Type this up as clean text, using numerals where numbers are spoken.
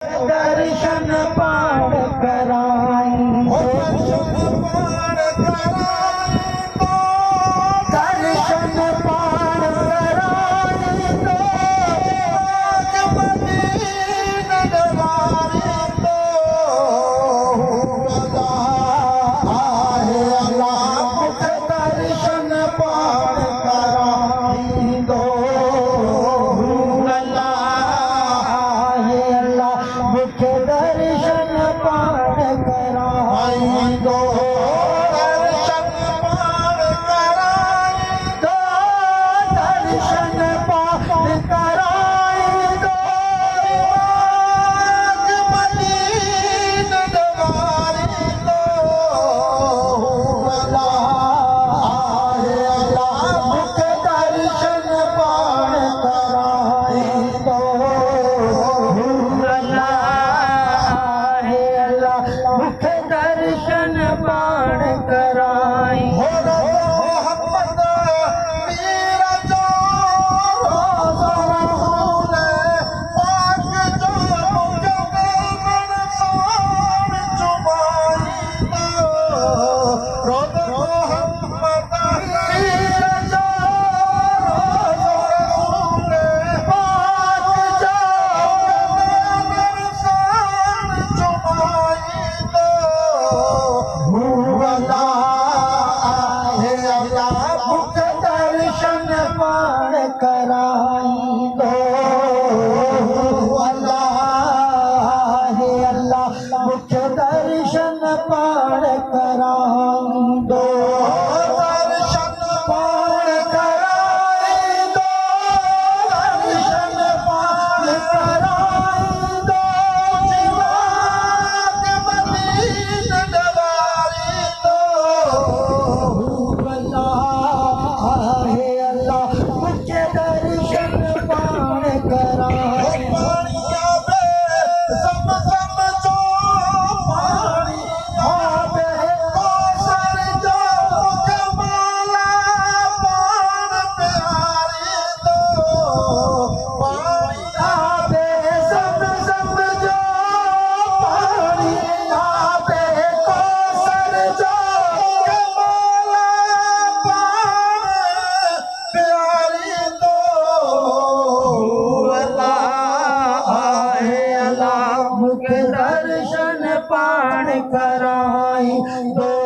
दर्शन पाण कराई दर्शन पाण कराई दर्शन पाण कराई दो मुखे दर्शन पाण कराई दो दर्शन पाण कराई दो दर्शन पाण कराई दो मदीन दवारी दो मुखे दर्शन पाण कराई दो मुखे दर्शन पाण कराई मोहम्मद मीर जो रोज़ो रसूल पाक जो मुखे साण जुबाई दो रोज़ो मोहम्मद मीर जो रोज़ो रसूल पाक जो मुखे साण जुबाई मुखे दर्शन पाण कराई दो मुखे दर्शन पाण कराई दो दर्शन पाण कराई दो दर्शन पाण कराई दो मदीन दवारी दो मुखे दर्शन पाण कराई पाणीअ में ज़मज़म जो पाणी आवे कौसर जो मुखे मौला पाण प्यारी दो पाणीअ में ज़मज़म जो पाणी आवे कौसर जो मुखे मौला पाण प्यारी दो मुखे दर्शन पाण कराई दो